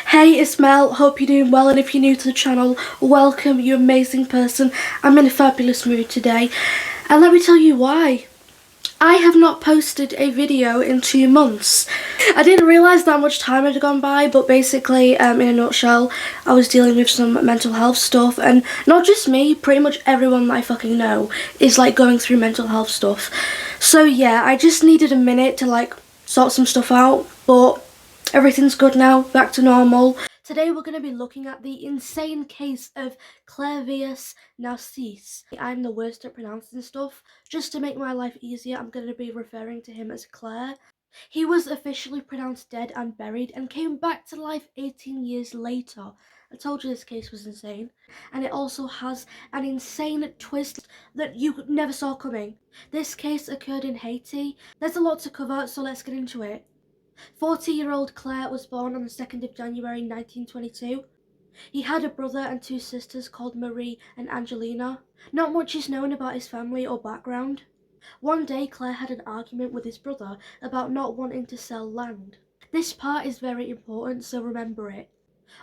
Hey, it's Mel. Hope you're doing well, and if you're new to the channel, welcome, you amazing person. I'm in a fabulous mood today, and let me tell you why. I have not posted a video in 2 months. I didn't realise that much time had gone by, but basically, in a nutshell, I was dealing with some mental health stuff, and not just me, pretty much everyone that I fucking know is like going through mental health stuff. So yeah, I just needed a minute to like sort some stuff out, but everything's good now, back to normal. Today we're going to be looking at the insane case of Clairvius Narcisse. I'm the worst at pronouncing stuff. Just to make my life easier, I'm going to be referring to him as Claire. He was officially pronounced dead and buried and came back to life 18 years later. I told you this case was insane. And it also has an insane twist that you never saw coming. This case occurred in Haiti. There's a lot to cover, so let's get into it. 40-year-old Claire was born on the 2nd of January 1922. He had a brother and two sisters called Marie and Angelina. Not much is known about his family or background. One day Claire had an argument with his brother about not wanting to sell land. This part is very important, so remember it.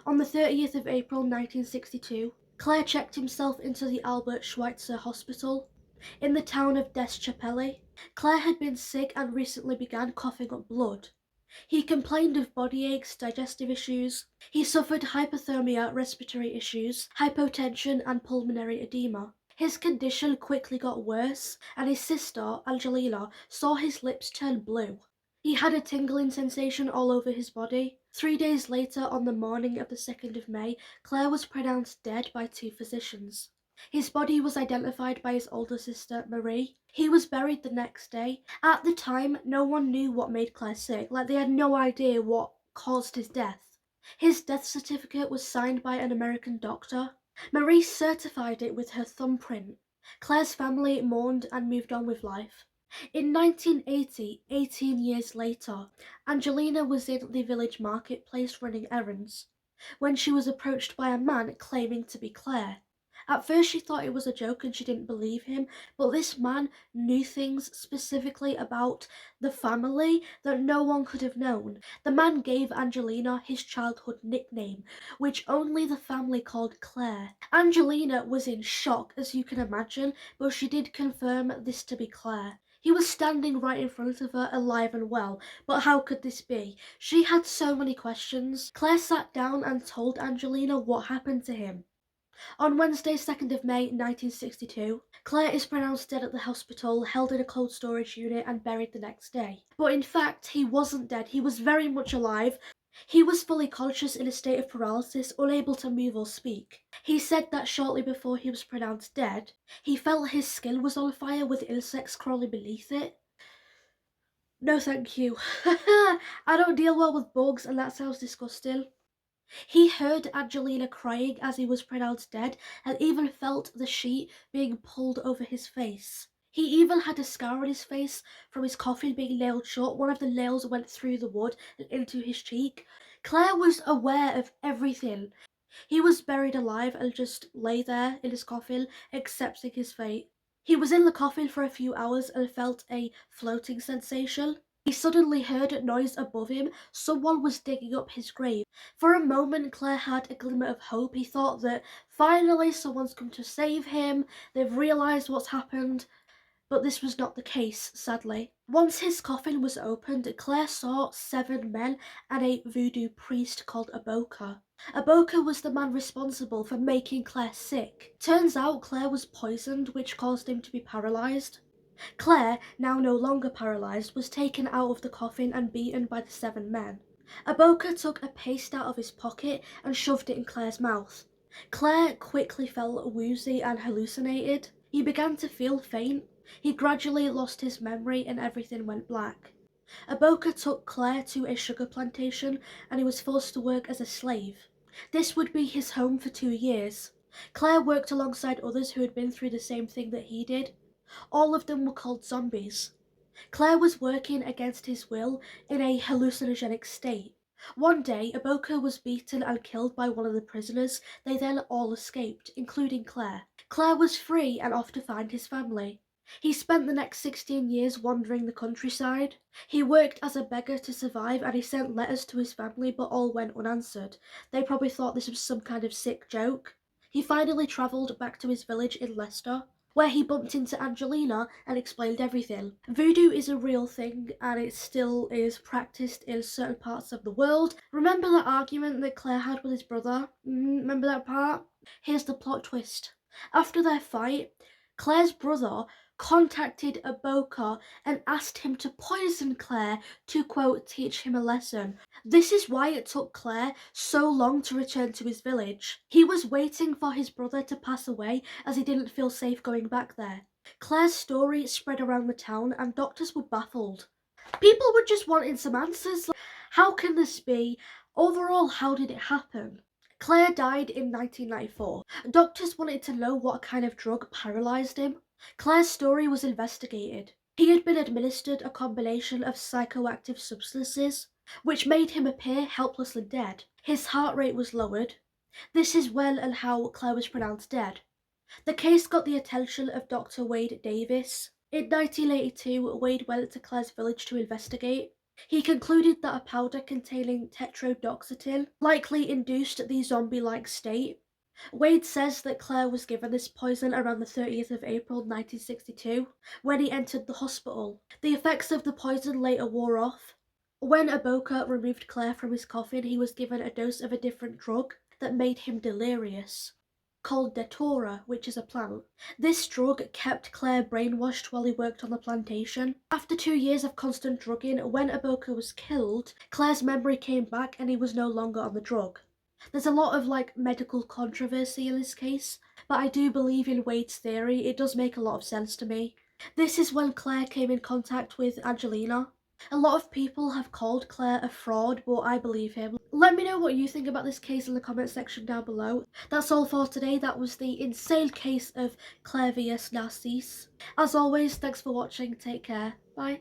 On the 30th of April 1962, Claire checked himself into the Albert Schweitzer Hospital in the town of Deschapelle. Claire had been sick and recently began coughing up blood. He complained of body aches, digestive issues. He suffered hypothermia, respiratory issues, hypotension, and pulmonary edema. His condition quickly got worse, and his sister, Angelina, saw his lips turn blue. He had a tingling sensation all over his body. 3 days later, on the morning of the 2nd of May, Claire was pronounced dead by two physicians. His body was identified by his older sister, Marie. He was buried the next day. At the time, no one knew what made Claire sick, like they had no idea what caused his death. His death certificate was signed by an American doctor. Marie certified it with her thumbprint. Claire's family mourned and moved on with life. In 1980, 18 years later, Angelina was in the village marketplace running errands when she was approached by a man claiming to be Claire. At first she thought it was a joke and she didn't believe him, but this man knew things specifically about the family that no one could have known. The man gave Angelina his childhood nickname, which only the family called Claire. Angelina was in shock, as you can imagine, but she did confirm this to be Claire. He was standing right in front of her, alive and well, but how could this be? She had so many questions. Claire sat down and told Angelina what happened to him. On Wednesday, 2nd of May 1962, Claire is pronounced dead at the hospital, held in a cold storage unit and buried the next day. But in fact, he wasn't dead, he was very much alive. He was fully conscious in a state of paralysis, unable to move or speak. He said that shortly before he was pronounced dead, he felt his skin was on fire with insects crawling beneath it. No thank you. I don't deal well with bugs and that sounds disgusting. He heard Angelina crying as he was pronounced dead and even felt the sheet being pulled over his face. He even had a scar on his face from his coffin being nailed shut. One of the nails went through the wood and into his cheek. Claire was aware of everything. He was buried alive and just lay there in his coffin, accepting his fate. He was in the coffin for a few hours and felt a floating sensation. He suddenly heard a noise above him. Someone was digging up his grave. For a moment, Claire had a glimmer of hope. He thought that finally someone's come to save him. They've realised what's happened. But this was not the case, sadly. Once his coffin was opened, Claire saw 7 men and a voodoo priest called Aboka. Aboka was the man responsible for making Claire sick. Turns out Claire was poisoned, which caused him to be paralysed. Claire, now no longer paralysed, was taken out of the coffin and beaten by the 7 men. Aboka took a paste out of his pocket and shoved it in Claire's mouth. Claire quickly felt woozy and hallucinated. He began to feel faint. He gradually lost his memory and everything went black. Aboka took Claire to a sugar plantation and he was forced to work as a slave. This would be his home for 2 years. Claire worked alongside others who had been through the same thing that he did. All of them were called zombies. Claire was working against his will in a hallucinogenic state. One day, Aboka was beaten and killed by one of the prisoners. They then all escaped, including Claire. Claire was free and off to find his family. He spent the next 16 years wandering the countryside. He worked as a beggar to survive and he sent letters to his family, but all went unanswered. They probably thought this was some kind of sick joke. He finally travelled back to his village in Leicester, where he bumped into Angelina and explained everything. Voodoo is a real thing and it still is practiced in certain parts of the world. Remember that argument that Claire had with his brother? Remember that part? Here's the plot twist. After their fight, Claire's brother contacted Aboka and asked him to poison Claire to, quote, teach him a lesson. This is why it took Claire so long to return to his village. He was waiting for his brother to pass away as he didn't feel safe going back there. Claire's story spread around the town and doctors were baffled. People were just wanting some answers. How can this be? Overall, how did it happen? Claire died in 1994. Doctors wanted to know what kind of drug paralysed him. Claire's story was investigated. He had been administered a combination of psychoactive substances, which made him appear helplessly dead. His heart rate was lowered. This is when and how Claire was pronounced dead. The case got the attention of Dr. Wade Davis. In 1982, Wade went to Claire's village to investigate. He concluded that a powder containing tetrodotoxetin likely induced the zombie-like state. Wade says that Claire was given this poison around the 30th of April 1962 when he entered the hospital. The effects of the poison later wore off. When Aboka removed Claire from his coffin, he was given a dose of a different drug that made him delirious, called Datura, which is a plant. This drug kept Claire brainwashed while he worked on the plantation. After 2 years of constant drugging, when Aboka was killed, Claire's memory came back and he was no longer on the drug. There's a lot of medical controversy in this case, but I do believe in Wade's theory. It does make a lot of sense to me. This is when Claire came in contact with Angelina. A lot of people have called Claire a fraud, but I believe him. Let me know what you think about this case in the comment section down below. That's all for today. That was the insane case of Clairvius Narcisse. As always, thanks for watching. Take care. Bye.